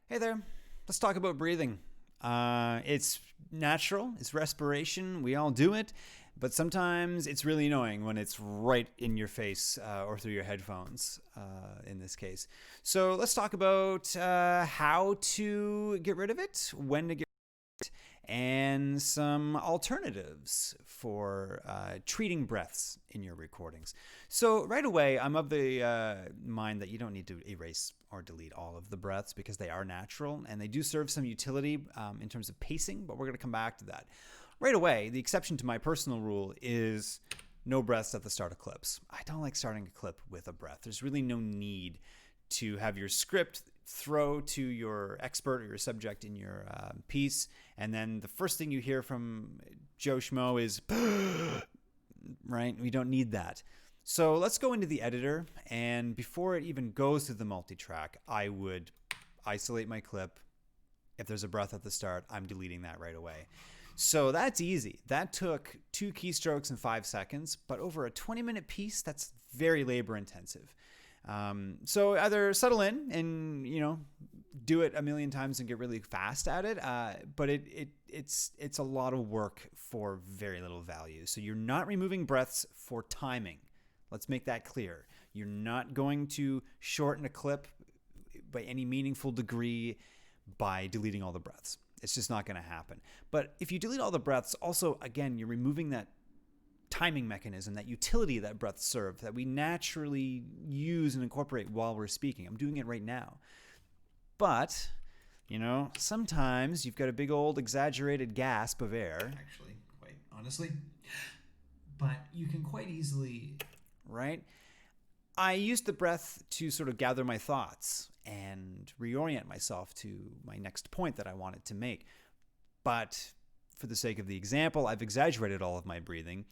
Hey there. Let's talk about breathing. It's natural, it's respiration. We all do it, but sometimes it's really annoying when it's right in your face or through your headphones in this case. So let's talk about how to get rid of it, when to get and some alternatives for treating breaths in your recordings. So, right away, I'm of the mind that you don't need to erase or delete all of the breaths because they are natural and they do serve some utility in terms of pacing, but we're going to come back to that. Right away, the exception to my personal rule is no breaths at the start of clips. I don't like starting a clip with a breath. There's really no need to have your script throw to your expert or your subject in your piece, and then the first thing you hear from Joe Schmo is, right? We don't need that. So let's go into the editor, and before it even goes to the multi-track, I would isolate my clip. If there's a breath at the start, I'm deleting that right away. So that's easy. That took 2 keystrokes in 5 seconds, but over a 20-minute piece, that's very labor intensive. So either settle in and do it a million times and get really fast at it, but it's a lot of work for very little value. So you're not removing breaths for timing. Let's make that clear. You're not going to shorten a clip by any meaningful degree by deleting all the breaths. It's just not going to happen. But if you delete all the breaths, also, again, you're removing that timing mechanism, that utility that breaths serve, that we naturally use and incorporate while we're speaking. I'm doing it right now. But, sometimes you've got a big old exaggerated gasp of air. Actually, quite honestly. But you can quite easily. Right? I use the breath to sort of gather my thoughts and reorient myself to my next point that I wanted to make. But for the sake of the example, I've exaggerated all of my breathing.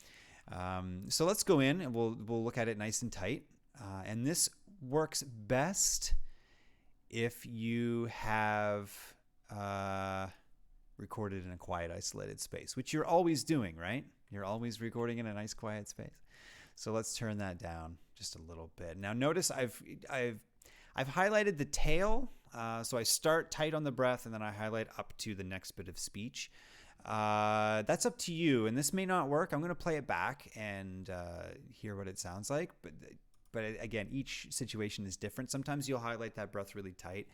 So let's go in and we'll look at it nice and tight. And this works best if you have recorded in a quiet, isolated space, which you're always doing, right? You're always recording in a nice, quiet space. So let's turn that down just a little bit. Now notice I've highlighted the tail. So I start tight on the breath and then I highlight up to the next bit of speech. That's up to you, and this may not work. I'm going to play it back and hear what it sounds like. But again, each situation is different. Sometimes you'll highlight that breath really tight.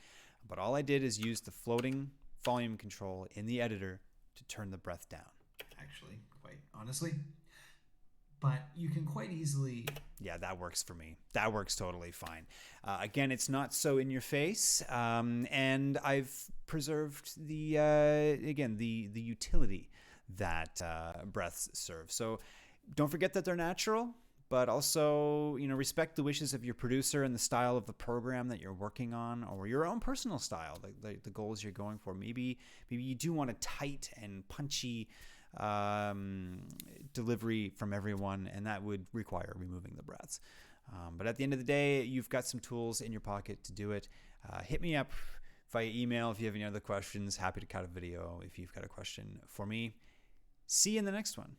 But all I did is use the floating volume control in the editor to turn the breath down. Actually, quite honestly. But you can quite easily. Yeah, that works for me. That works totally fine. Again, it's not so in your face, and I've preserved the utility that breaths serve. So don't forget that they're natural, but also respect the wishes of your producer and the style of the program that you're working on, or your own personal style, the goals you're going for. Maybe you do want a tight and punchy delivery from everyone, and that would require removing the breaths. But at the end of the day, you've got some tools in your pocket to do it. Hit me up via email if you have any other questions. Happy to cut a video if you've got a question for me. See you in the next one.